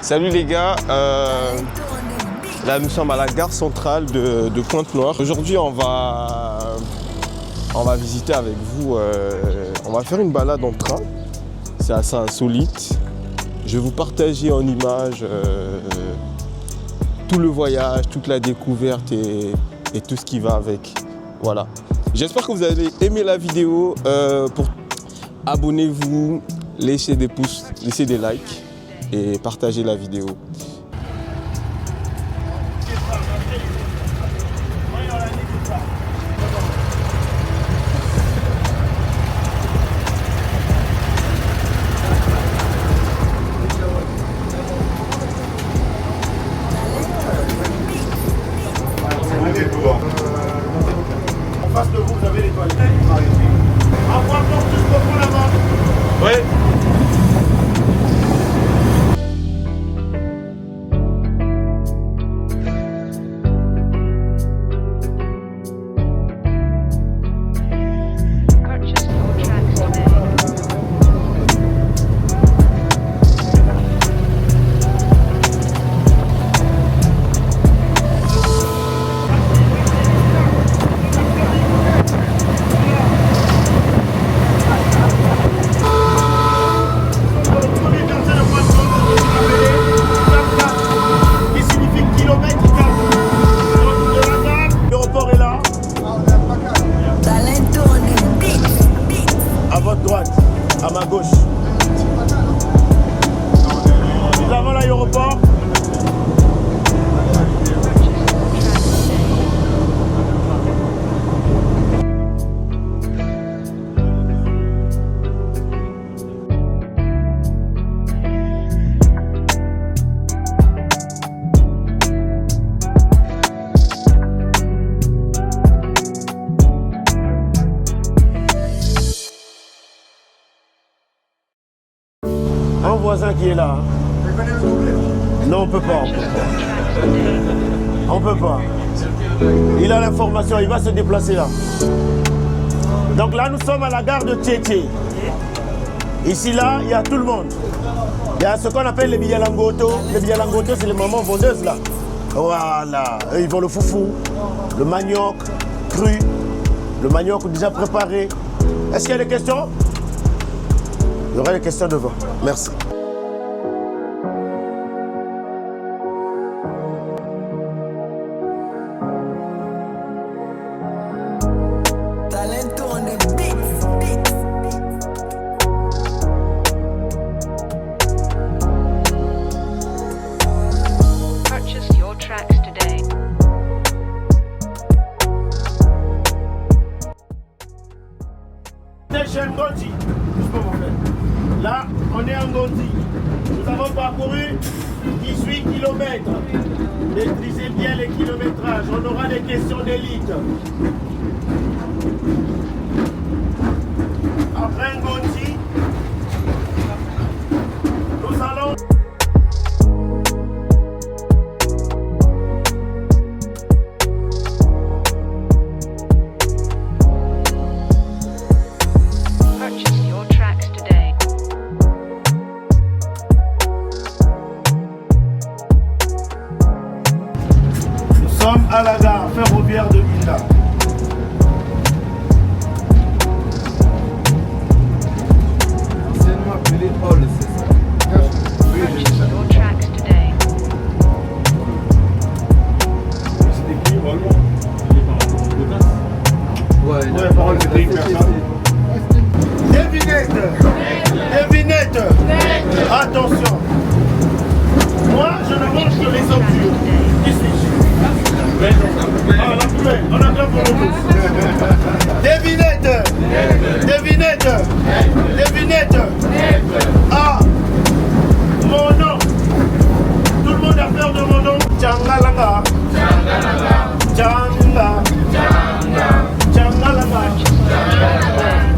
Salut les gars, là nous sommes à la gare centrale de Pointe-Noire. Aujourd'hui on va visiter avec vous, on va faire une balade en train. C'est assez insolite. Je vais vous partager en images tout le voyage, toute la découverte et tout ce qui va avec. Voilà. J'espère que vous avez aimé la vidéo. Abonnez-vous, laissez des pouces, laissez des likes et partagez la vidéo. En face de vous, vous avez les toilettes. Envoie pour tous pour la main. Oui. À votre droite, à ma gauche. Nous avons l'aéroport. Un voisin qui est là. Non, on peut pas. On peut pas. Il a l'information, il va se déplacer là. Donc là, nous sommes à la gare de Tchétché. Ici, là, il y a tout le monde. Il y a ce qu'on appelle les bialangoto. Les bialangoto, c'est les mamans vendeuses là. Voilà. Eux, ils vendent le foufou, le manioc cru, le manioc déjà préparé. Est-ce qu'il y a des questions? Il y aura des questions devant. Merci. Purchase your tracks today. Station Gondi. Là, on est en Gondi. Nous avons parcouru 18 km. Maîtrisez bien les kilométrages. On aura des questions d'élite. Après Gondi, nous allons... Purchase your tracks today. Nous sommes à la gare ferroviaire de Binda. Anciennement appelé Hall, c'est ça. Purchase your tracks today. Ouais, Ouais, par contre, c'était une personne. Devinette. Devinette. Attention. Moi, je ne mange que les ordures. Qui suis-je? Ah, la poubelle. On a bien pour le tous. Devinette. Devinette. Devinette. Ah, mon nom. Tout le monde a peur de mon nom. Tchangalanga. Tchanga. Tchangalanga.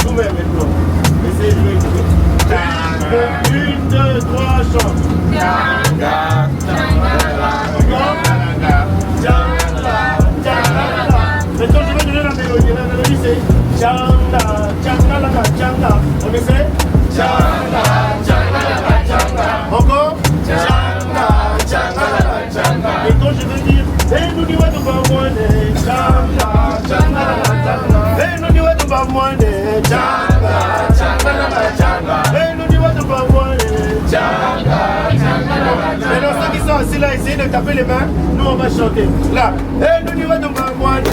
Vous-même maintenant. Essayez de le trouver. Une, deux, trois, chante. Tchanga. Maintenant, je vais donner la mélodie. La mélodie, c'est Tchanga. Tchanga, Tchanga. On essaie? Tchanga, Tchanga. facile à essayer de taper les mains. Nous, on va chanter. Là. Et nous, de ma moine.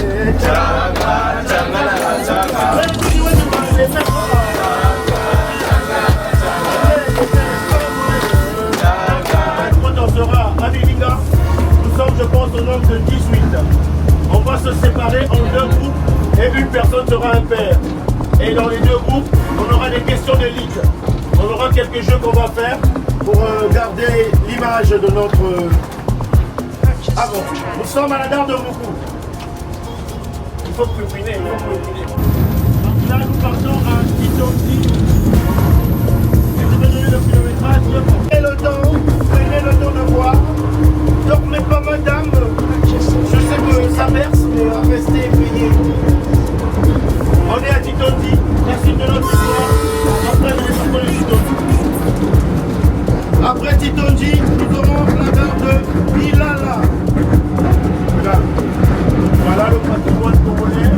Quand on sera à Bilinga, nous sommes, je pense, au nombre de 18. On va se séparer en 2 groupes et une personne sera un père. Et dans les 2 groupes, on aura des questions de ligue. On aura quelques jeux qu'on va faire pour garder l'image de notre... Ah bon, nous sommes à la gare de Moukou. Il faut pupiner, il faut pupiner. Donc là, nous partons à Titondi. Et je vais donner le kilométrage. Prenez le temps de voir. Dormez pas, madame. Je sais que ça berce, mais restez éveillés. On est à Titondi, la suite de notre histoire. Après, nous descendons les Titondi. Après Titondi, nous aurons la gare de Bilala. Voilà le patrimoine congolais.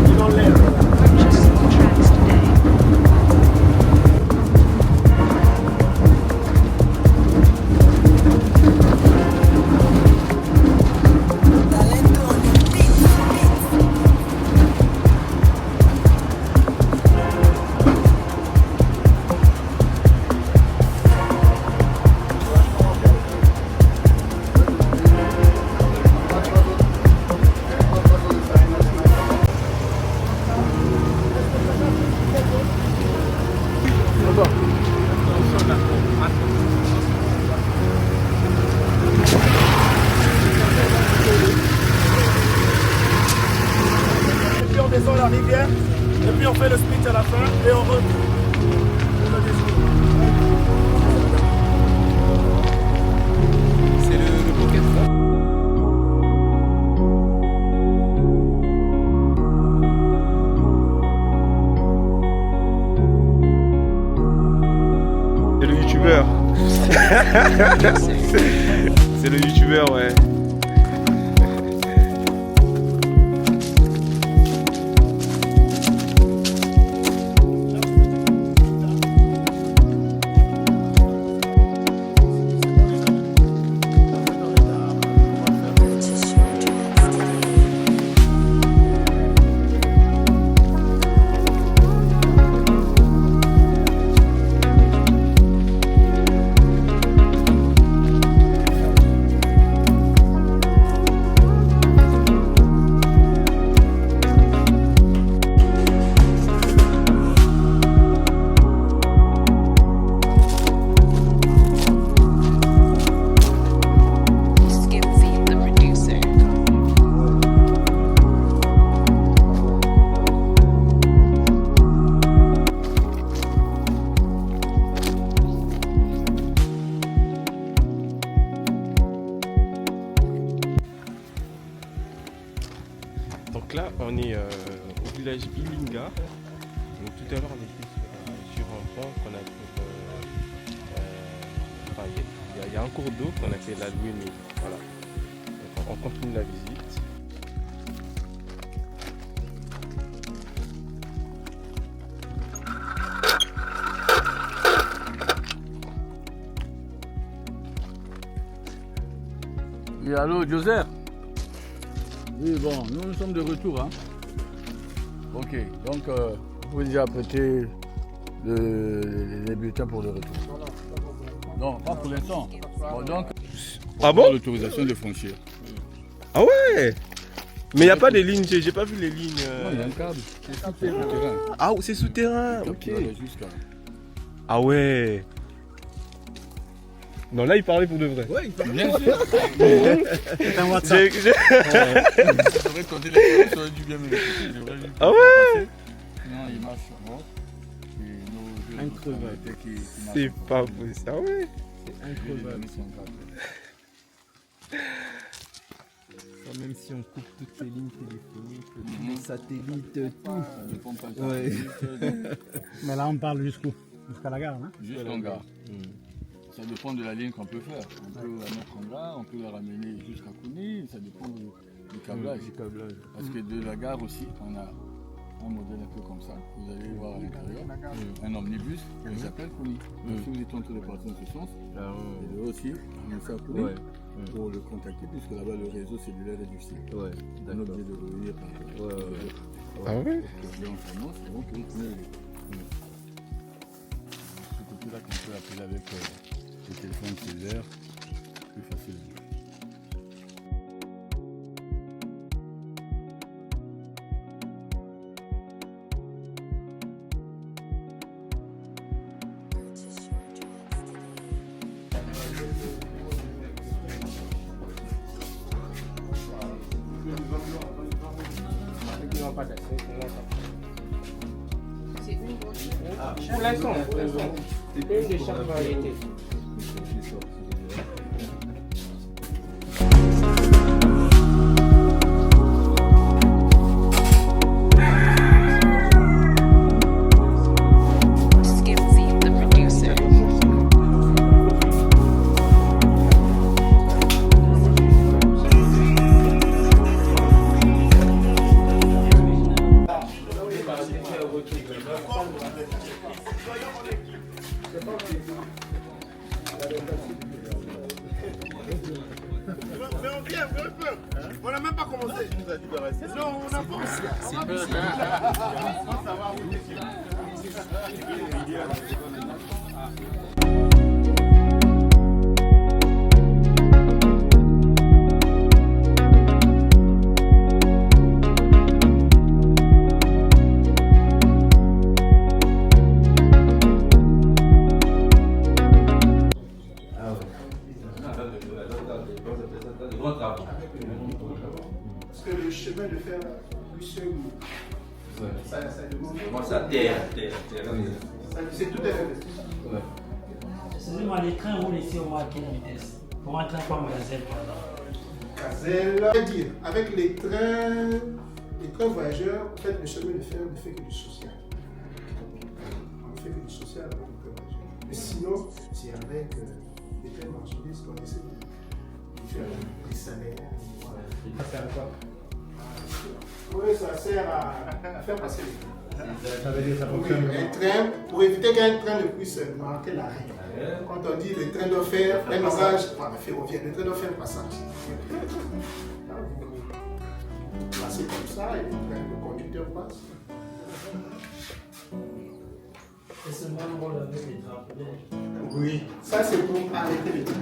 Il est dans l'air. Purchase your tracks today. Et puis on descend la rivière, et puis on fait le split à la fin, et on revient. C'est le pocket là. C'est le youtubeur. C'est le youtubeur, ouais. Skipsy, the producer. Donc là, on est au village Bilinga. Donc tout à l'heure, on était sur un pont qu'on appelle. Enfin, il y a un cours d'eau qu'on appelle la Louémé. Voilà. Donc, on continue la visite. Oui, allô, Joseph? Oui, bon, nous sommes de retour. Hein. Ok, donc vous pouvez déjà prêter les bulletins pour le retour. Non, pas pour l'instant. Bon, donc, Ah bon? l'autorisation de franchir. Ah ouais. Mais il n'y a pas des lignes, j'ai pas vu les lignes. Non, il y a un câble. C'est souterrain. Ah, c'est souterrain. Ok. Qui va aller jusqu'à. Ah ouais. Non, là, il parlait pour de vrai. Ouais, il parle. Bien sûr. C'est un WhatsApp. J'aurais compté les choses, j'aurais dû bien me l'écouter. Ah ouais. Non, il marche sur moi. Incroyable. C'est pas possible. Ah ouais. C'est incroyable. Ça, même si on coupe toutes les lignes téléphoniques, les satellites, tout. Ouais. Mais là, on parle jusqu'où? Jusqu'à la gare, hein? Jusqu'en gare. Ça dépend de la ligne qu'on peut faire. On peut la mettre en gare, on peut la ramener jusqu'à Kouни, ça dépend du câblage. Du câblage. Parce que de la gare aussi, on a un modèle un peu comme ça. Vous allez voir à l'intérieur un omnibus, il s'appelle Kuni. Si vous êtes en train de partir dans ce sens, il est aussi un message Kuni pour le contacter, puisque là-bas le réseau cellulaire est difficile. On est obligé de revenir par Ah oui? c'est bon que vous pouvez ce côté-là qu'on peut appeler avec le téléphone cellulaire plus facilement. Pour l'instant, une de chaque variété. Skimzy, the producer. Mais on vient, un peu. On n'a même pas commencé. Non, on avance. Parce que le chemin de fer, lui seul, ça demande. Moi, ça terre. C'est tout à fait. Excusez-moi, les trains roulent ici au moins à quelle vitesse? Pour un train comme Gazelle, par exemple. Gazelle. C'est-à-dire, avec les trains voyageurs, en fait, le chemin de fer ne fait que du social. On ne fait que du social avec les trains voyageurs. Mais sinon, c'est avec les trains marchandises qu'on essaie de faire des salaires. Ça sert à quoi? Oui, ça sert à faire passer les trains. Ça veut dire que ça fonctionne. Oui, un train, pour éviter qu'un train ne puisse marquer l'arrêt. Quand on dit le train doit faire un passage, voilà, ferroviaire, le train doit faire un passage. C'est comme ça et le conducteur passe. Et c'est le même rôle avec les trains. Oui, ça c'est pour arrêter les trains.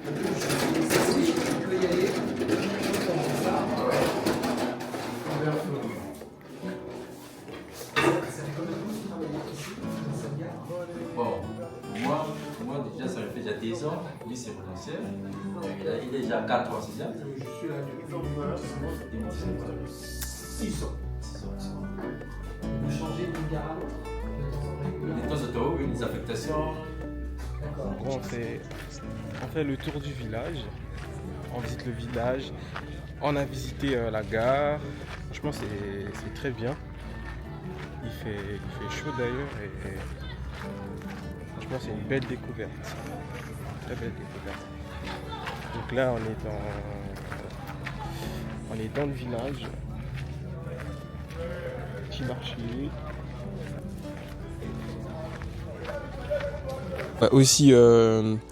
On peut y aller. Comme ça. On va faire. Bon, moi déjà, ça me fait déjà 10 ans. Lui, c'est potentiel. Il est déjà à 4 ans, c'est ça? Je suis là depuis 6 ans. Vous changez d'une gare à l'autre? De temps en temps, oui, les affectations. D'accord. En gros, on fait le tour du village. On visite le village. On a visité la gare. Franchement, c'est très bien. Il fait chaud d'ailleurs et franchement, c'est une belle découverte. Très belle découverte. Donc là, on est dans le village. Petit marché. Aussi,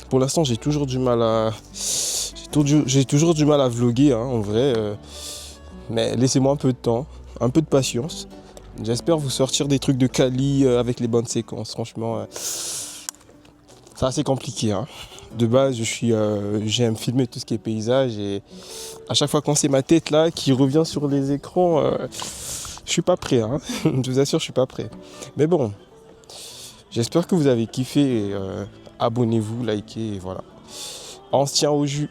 pour l'instant, j'ai toujours du mal à vlogger, hein, en vrai. Mais laissez-moi un peu de temps, un peu de patience. J'espère vous sortir des trucs de quali avec les bonnes séquences. Franchement, c'est assez compliqué, hein. De base, j'aime filmer tout ce qui est paysage et à chaque fois quand c'est ma tête là qui revient sur les écrans, je suis pas prêt, hein. Je vous assure, je suis pas prêt. Mais bon, j'espère que vous avez kiffé. Abonnez-vous, likez et voilà. On se tient au jus.